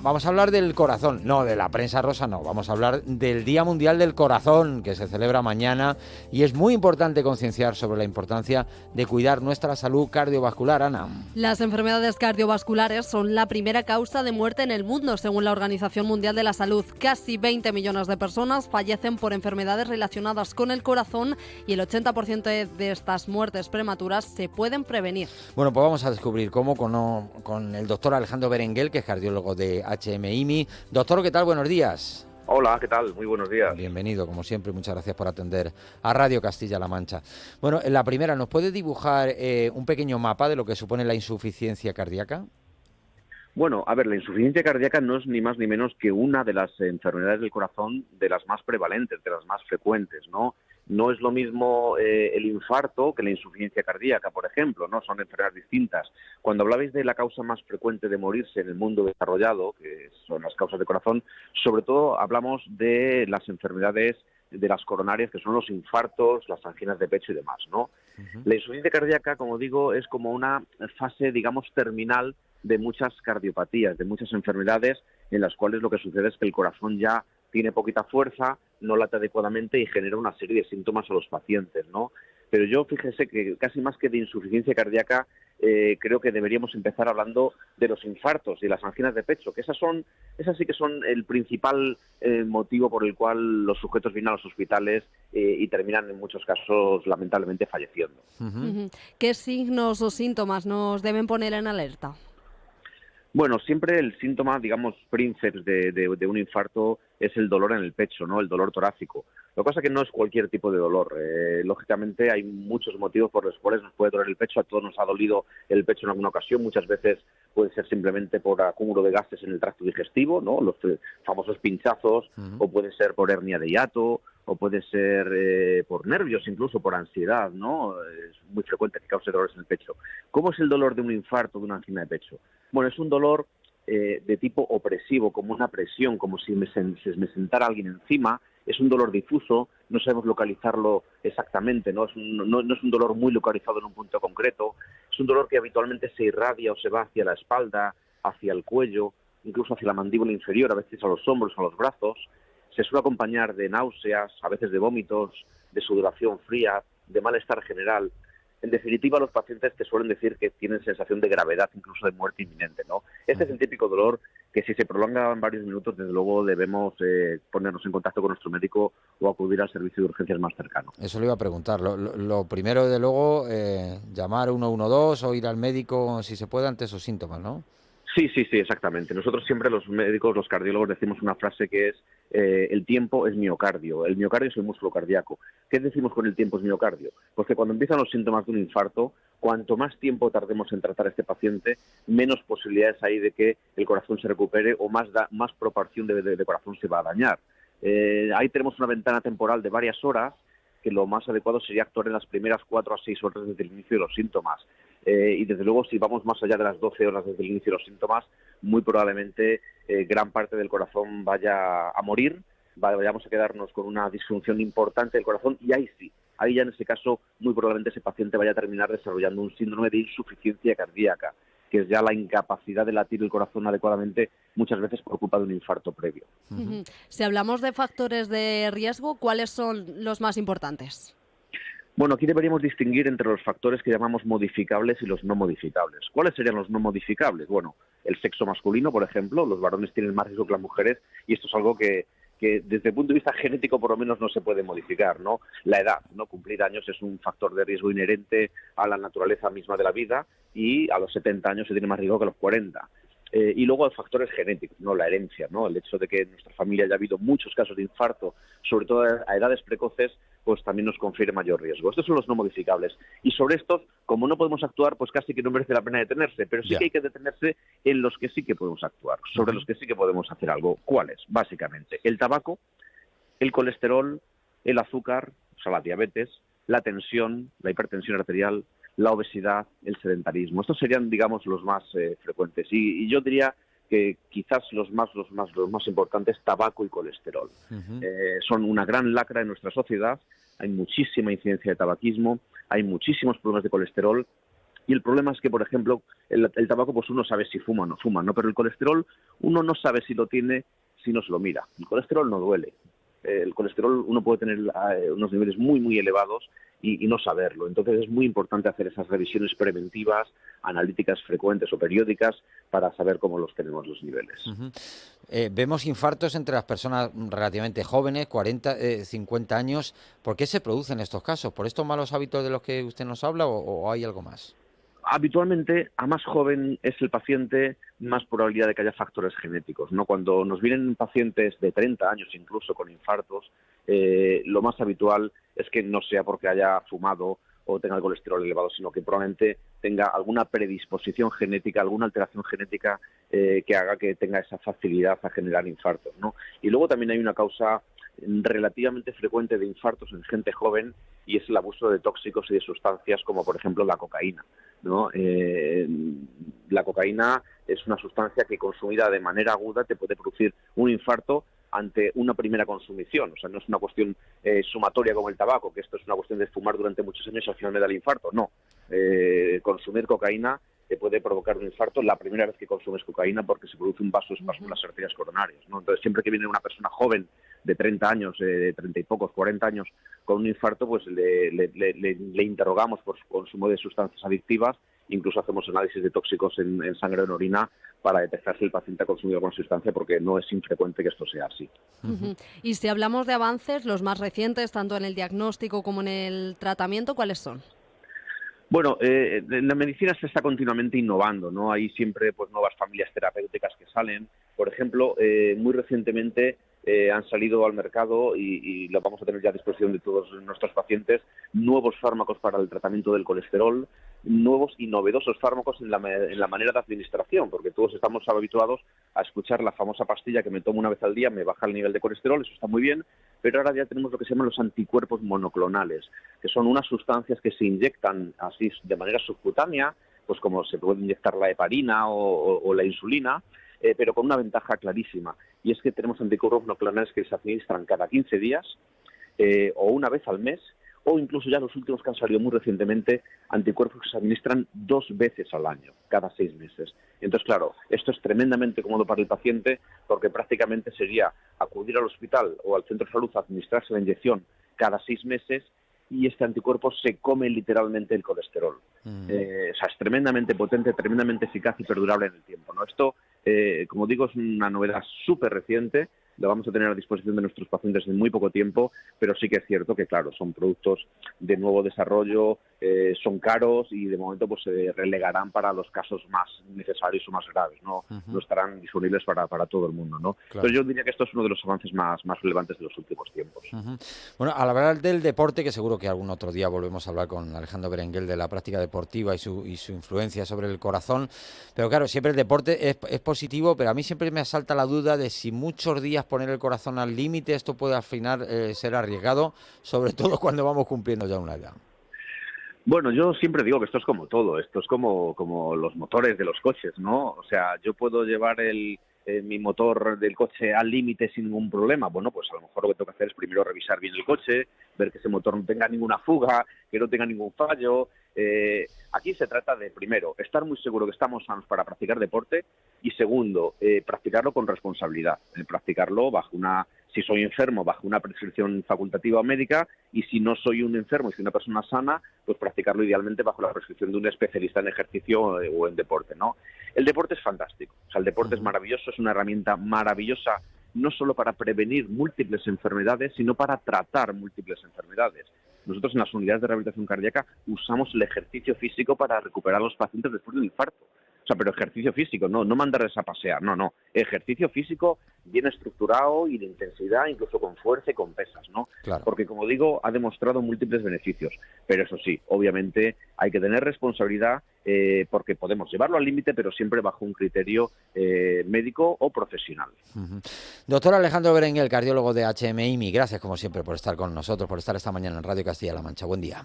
Vamos a hablar del corazón, no de la prensa rosa, no. Vamos a hablar del Día Mundial del Corazón, que se celebra mañana, y es muy importante concienciar sobre la importancia de cuidar nuestra salud cardiovascular, Ana. Las enfermedades cardiovasculares son la primera causa de muerte en el mundo, según la Organización Mundial de la Salud. Casi 20 millones de personas fallecen por enfermedades relacionadas con el corazón y el 80% de estas muertes prematuras se pueden prevenir. Bueno, pues vamos a descubrir cómo con el doctor Alejandro Berenguel, que es cardiólogo de HMIMI. Doctor, ¿qué tal? Buenos días. Hola, ¿qué tal? Muy buenos días. Bienvenido, como siempre, muchas gracias por atender a Radio Castilla-La Mancha. Bueno, la primera, ¿nos puede dibujar un pequeño mapa de lo que supone la insuficiencia cardíaca? Bueno, a ver, la insuficiencia cardíaca no es ni más ni menos que una de las enfermedades del corazón de las más prevalentes, de las más frecuentes, ¿no? No es lo mismo el infarto que la insuficiencia cardíaca, por ejemplo, ¿no? Son enfermedades distintas. Cuando hablabais de la causa más frecuente de morirse en el mundo desarrollado, que son las causas de corazón, sobre todo hablamos de las enfermedades de las coronarias, que son los infartos, las anginas de pecho y demás, ¿no? La insuficiencia cardíaca, como digo, es como una fase, digamos, terminal de muchas cardiopatías, de muchas enfermedades en las cuales lo que sucede es que el corazón ya tiene poquita fuerza, no late adecuadamente y genera una serie de síntomas a los pacientes, ¿no? Pero yo, fíjese que casi más que de insuficiencia cardíaca, creo que deberíamos empezar hablando de los infartos y las anginas de pecho, que esas sí que son el principal motivo por el cual los sujetos vienen a los hospitales y terminan en muchos casos lamentablemente falleciendo. ¿Qué signos o síntomas nos deben poner en alerta? Bueno, siempre el síntoma, digamos, princeps de un infarto es el dolor en el pecho, ¿no? El dolor torácico. Lo que pasa es que no es cualquier tipo de dolor. Lógicamente hay muchos motivos por los cuales nos puede doler el pecho. A todos nos ha dolido el pecho en alguna ocasión. Muchas veces puede ser simplemente por acúmulo de gases en el tracto digestivo, ¿no? Los famosos pinchazos, o puede ser por hernia de hiato, o puede ser por nervios, incluso por ansiedad, ¿no? Es muy frecuente que cause dolores en el pecho. ¿Cómo es el dolor de un infarto, de una angina de pecho? Bueno, es un dolor de tipo opresivo, como una presión, como si me sentara alguien encima. Es un dolor difuso, no sabemos localizarlo exactamente, no es un dolor muy localizado en un punto concreto. Es un dolor que habitualmente se irradia o se va hacia la espalda, hacia el cuello, incluso hacia la mandíbula inferior, a veces a los hombros, a los brazos. Se suele acompañar de náuseas, a veces de vómitos, de sudoración fría, de malestar general. En definitiva, los pacientes te suelen decir que tienen sensación de gravedad, incluso de muerte inminente, ¿no? Este es el típico dolor que si se prolonga en varios minutos, desde luego debemos ponernos en contacto con nuestro médico o acudir al servicio de urgencias más cercano. Eso le iba a preguntar. Lo primero, desde luego, llamar 112 o ir al médico si se puede ante esos síntomas, ¿no? Sí, exactamente. Nosotros siempre los médicos, los cardiólogos, decimos una frase que es el tiempo es miocardio. El miocardio es el músculo cardíaco. ¿Qué decimos con el tiempo es miocardio? Pues que cuando empiezan los síntomas de un infarto, cuanto más tiempo tardemos en tratar a este paciente, menos posibilidades hay de que el corazón se recupere o más proporción de corazón se va a dañar. Ahí tenemos una ventana temporal de varias horas, que lo más adecuado sería actuar en las primeras 4 a 6 horas desde el inicio de los síntomas. Y desde luego, si vamos más allá de las 12 horas desde el inicio de los síntomas, muy probablemente gran parte del corazón vaya a morir, vayamos a quedarnos con una disfunción importante del corazón, y ahí ya en ese caso muy probablemente ese paciente vaya a terminar desarrollando un síndrome de insuficiencia cardíaca, que es ya la incapacidad de latir el corazón adecuadamente, muchas veces por culpa de un infarto previo. Si hablamos de factores de riesgo, ¿cuáles son los más importantes? Bueno, aquí deberíamos distinguir entre los factores que llamamos modificables y los no modificables. ¿Cuáles serían los no modificables? Bueno, el sexo masculino, por ejemplo, los varones tienen más riesgo que las mujeres, y esto es algo que desde el punto de vista genético por lo menos no se puede modificar, ¿no? La edad, ¿no? Cumplir años es un factor de riesgo inherente a la naturaleza misma de la vida, y a los 70 años se tiene más riesgo que a los 40. Y luego hay factores genéticos, ¿no? La herencia, ¿no? El hecho de que en nuestra familia haya habido muchos casos de infarto, sobre todo a edades precoces, pues también nos confiere mayor riesgo. Estos son los no modificables. Y sobre estos, como no podemos actuar, pues casi que no merece la pena detenerse, pero sí que hay que detenerse en los que sí que podemos actuar, sobre los que sí que podemos hacer algo. ¿Cuáles? Básicamente, el tabaco, el colesterol, el azúcar, o sea, la diabetes, la tensión, la hipertensión arterial, la obesidad, el sedentarismo. Estos serían, digamos, los más frecuentes. Y yo diría que quizás los más importantes, tabaco y colesterol. Son una gran lacra en nuestra sociedad. Hay muchísima incidencia de tabaquismo, hay muchísimos problemas de colesterol, Y el problema es que, por ejemplo, el tabaco, pues uno sabe si fuma o no fuma, ¿no? Pero el colesterol uno no sabe si lo tiene si no se lo mira. El colesterol no duele. El colesterol uno puede tener unos niveles muy, muy elevados y no saberlo. Entonces es muy importante hacer esas revisiones preventivas, analíticas frecuentes o periódicas para saber cómo los tenemos los niveles. Vemos infartos entre las personas relativamente jóvenes, 40, 50 años. ¿Por qué se producen estos casos? ¿Por estos malos hábitos de los que usted nos habla o hay algo más? Habitualmente, a más joven es el paciente, más probabilidad de que haya factores genéticos, ¿no? Cuando nos vienen pacientes de 30 años incluso con infartos, lo más habitual es que no sea porque haya fumado o tenga el colesterol elevado, sino que probablemente tenga alguna predisposición genética, alguna alteración genética que haga que tenga esa facilidad a generar infartos, ¿no? Y luego también hay una causa relativamente frecuente de infartos en gente joven y es el abuso de tóxicos y de sustancias como por ejemplo la cocaína, ¿no? La cocaína es una sustancia que consumida de manera aguda te puede producir un infarto ante una primera consumición, o sea, no es una cuestión sumatoria como el tabaco, que esto es una cuestión de fumar durante muchos años y al final me da el infarto, no. Consumir cocaína te puede provocar un infarto la primera vez que consumes cocaína porque se produce un vasoespasmo en las arterias coronarias, ¿no? Entonces, siempre que viene una persona joven de 30 años, de 30 y pocos, 40 años, con un infarto, pues le interrogamos por su consumo de sustancias adictivas, incluso hacemos análisis de tóxicos en sangre o en orina para detectar si el paciente ha consumido alguna sustancia, porque no es infrecuente que esto sea así. Y si hablamos de avances, los más recientes, tanto en el diagnóstico como en el tratamiento, ¿cuáles son? Bueno, la medicina se está continuamente innovando, ¿no? Hay siempre pues nuevas familias terapéuticas que salen. Por ejemplo, muy recientemente han salido al mercado y lo vamos a tener ya a disposición de todos nuestros pacientes, nuevos fármacos para el tratamiento del colesterol, nuevos y novedosos fármacos en la manera de administración, porque todos estamos habituados a escuchar la famosa pastilla que me tomo una vez al día, me baja el nivel de colesterol, eso está muy bien, pero ahora ya tenemos lo que se llaman los anticuerpos monoclonales, que son unas sustancias que se inyectan así de manera subcutánea, pues como se puede inyectar la heparina o la insulina, pero con una ventaja clarísima, y es que tenemos anticuerpos monoclonales que se administran cada 15 días o una vez al mes, o incluso ya los últimos que han salido muy recientemente, anticuerpos que se administran 2 veces al año, cada 6 meses. Entonces, claro, esto es tremendamente cómodo para el paciente porque prácticamente sería acudir al hospital o al centro de salud a administrarse la inyección cada 6 meses y este anticuerpo se come literalmente el colesterol. O sea, es tremendamente potente, tremendamente eficaz y perdurable en el tiempo, ¿no? Esto, como digo, es una novedad súper reciente, lo vamos a tener a disposición de nuestros pacientes en muy poco tiempo, pero sí que es cierto que, claro, son productos de nuevo desarrollo, son caros y de momento pues se relegarán para los casos más necesarios o más graves, ¿no? No estarán disponibles para todo el mundo, ¿no? Claro. Entonces yo diría que esto es uno de los avances más relevantes de los últimos tiempos. Bueno, al hablar del deporte, que seguro que algún otro día volvemos a hablar con Alejandro Berenguel de la práctica deportiva y su influencia sobre el corazón, pero claro, siempre el deporte es positivo, pero a mí siempre me asalta la duda de si muchos días poner el corazón al límite, esto puede al final ser arriesgado, sobre todo cuando vamos cumpliendo ya una edad. Bueno, yo siempre digo que esto es como todo, esto es como los motores de los coches, ¿no? O sea, yo puedo llevar mi motor del coche al límite sin ningún problema. Bueno, pues a lo mejor lo que tengo que hacer es primero revisar bien el coche, ver que ese motor no tenga ninguna fuga, que no tenga ningún fallo. Aquí se trata de, primero, estar muy seguro que estamos sanos para practicar deporte y, segundo, practicarlo con responsabilidad, practicarlo si soy enfermo, bajo una prescripción facultativa o médica, y si no soy un enfermo y soy una persona sana, pues practicarlo idealmente bajo la prescripción de un especialista en ejercicio o en deporte, ¿no? El deporte es fantástico, o sea, el deporte es maravilloso, es una herramienta maravillosa no solo para prevenir múltiples enfermedades, sino para tratar múltiples enfermedades. Nosotros en las unidades de rehabilitación cardíaca usamos el ejercicio físico para recuperar a los pacientes después del infarto. O sea, pero ejercicio físico, no mandarles a pasear, no. Ejercicio físico bien estructurado y de intensidad, incluso con fuerza y con pesas, ¿no? Claro. Porque, como digo, ha demostrado múltiples beneficios. Pero eso sí, obviamente hay que tener responsabilidad porque podemos llevarlo al límite, pero siempre bajo un criterio médico o profesional. Doctor Alejandro Berenguel, cardiólogo de HMIMI, gracias como siempre por estar con nosotros, por estar esta mañana en Radio Castilla-La Mancha. Buen día.